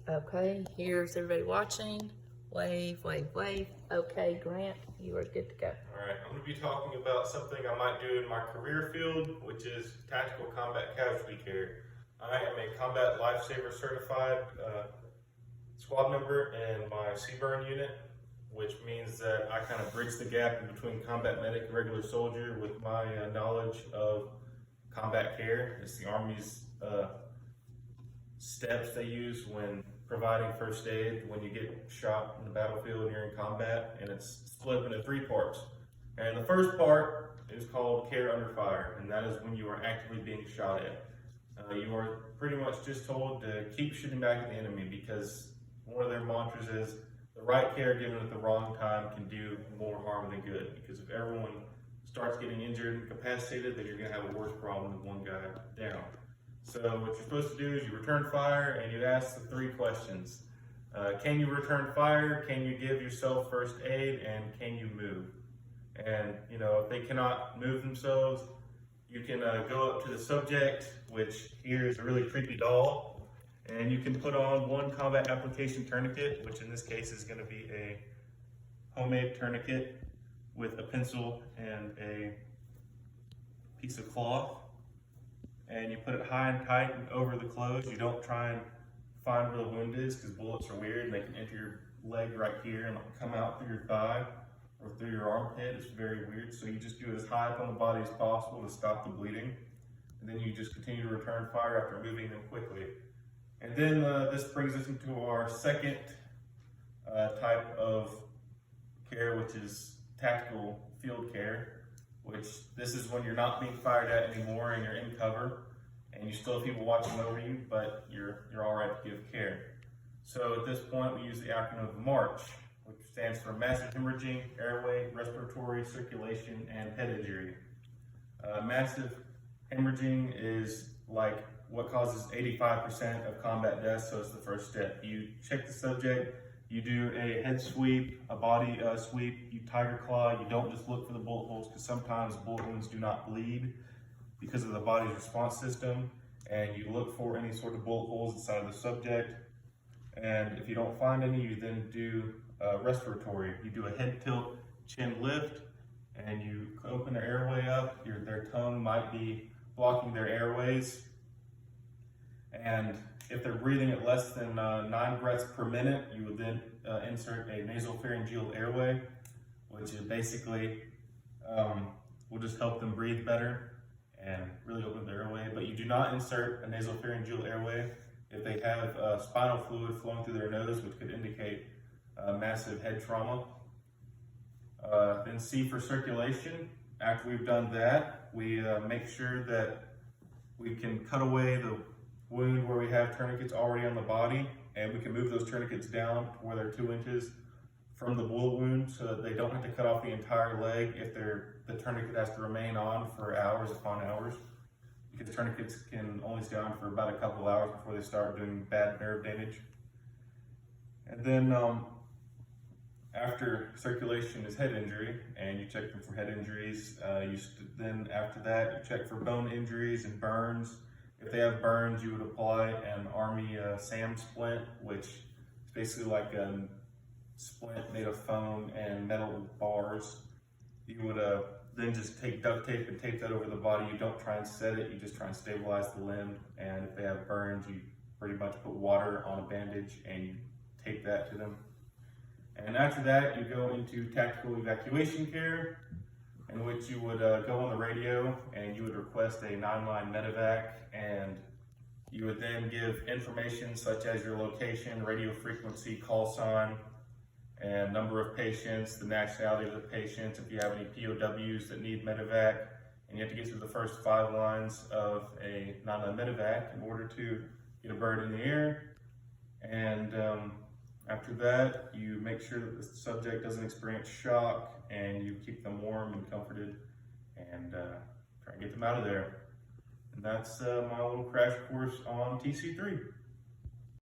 Okay, here's everybody watching. Wave, wave, wave. Okay, Grant, you are good to go. All right, I'm going to be talking about something I might do in my career field, which is tactical combat casualty care. I am a combat lifesaver certified squad member in my CBRN unit, which means that I kind of bridge the gap in between combat medic and regular soldier with my knowledge of combat care. It's the Army's steps they use when providing first aid when you get shot in the battlefield and you're in combat, and it's split into 3 parts. And the first part is called care under fire, and that is when you are actively being shot at. You are pretty much just told to keep shooting back at the enemy, because one of their mantras is the right care given at the wrong time can do more harm than good, because if everyone starts getting injured and incapacitated, then you're going to have a worse problem than one guy down. So what you're supposed to do is you return fire and you ask the 3 questions. Can you return fire? Can you give yourself first aid? And can you move? And if they cannot move themselves, you can go up to the subject, which here is a really creepy doll, and you can put on one combat application tourniquet, which in this case is going to be a homemade tourniquet with a pencil and a piece of cloth. And you put it high and tight and over the clothes. You don't try and find where the wound is, because bullets are weird and they can enter your leg right here and come out through your thigh or through your armpit. It's very weird. So you just do it as high up on the body as possible to stop the bleeding. And then you just continue to return fire after moving them quickly. And then this brings us into our second type of care, which is tactical field care, which this is when you're not being fired at anymore and you're in cover and you still have people watching over you, but you're all right to give care. So at this point, we use the acronym MARCH, which stands for Massive Hemorrhaging, Airway, Respiratory, Circulation, and Head Injury. Massive hemorrhaging is like what causes 85% of combat deaths, so it's the first step. You check the subject, you do a head sweep, a body sweep, you tiger claw. You don't just look for the bullet holes, because sometimes bullet wounds do not bleed because of the body's response system, and you look for any sort of bullet holes inside of the subject. And if you don't find any, you then do respiratory. You do a head tilt, chin lift, and you open their airway up. Their tongue might be blocking their airways, and if they're breathing at less than 9 breaths per minute, you would then insert a nasopharyngeal airway, which is basically will just help them breathe better and really open their airway. But you do not insert a nasopharyngeal airway if they have spinal fluid flowing through their nose, which could indicate massive head trauma. Then C for circulation. After we've done that, we make sure that we can cut away the wound where we have tourniquets already on the body, and we can move those tourniquets down to where they're 2 inches from the bullet wound, so that they don't have to cut off the entire leg if the tourniquet has to remain on for hours upon hours, because tourniquets can only stay on for about a couple hours before they start doing bad nerve damage. And then after circulation is head injury, and you check them for head injuries. Then after that, you check for bone injuries and burns. If they have burns, you would apply an Army SAM splint, which is basically like a splint made of foam and metal bars. You would then just take duct tape and tape that over the body. You don't try and set it, you just try and stabilize the limb. And if they have burns, you pretty much put water on a bandage and you tape that to them. And after that, you go into tactical evacuation care, in which you would go on the radio and you would request a 9-line medevac, and you would then give information such as your location, radio frequency, call sign, and number of patients, the nationality of the patients, if you have any POWs that need medevac, and you have to get through the first 5 lines of a 9-line medevac in order to get a bird in the air. And after that, you make sure that the subject doesn't experience shock, and you keep them warm and comforted, and try and get them out of there. And that's my little crash course on TC3.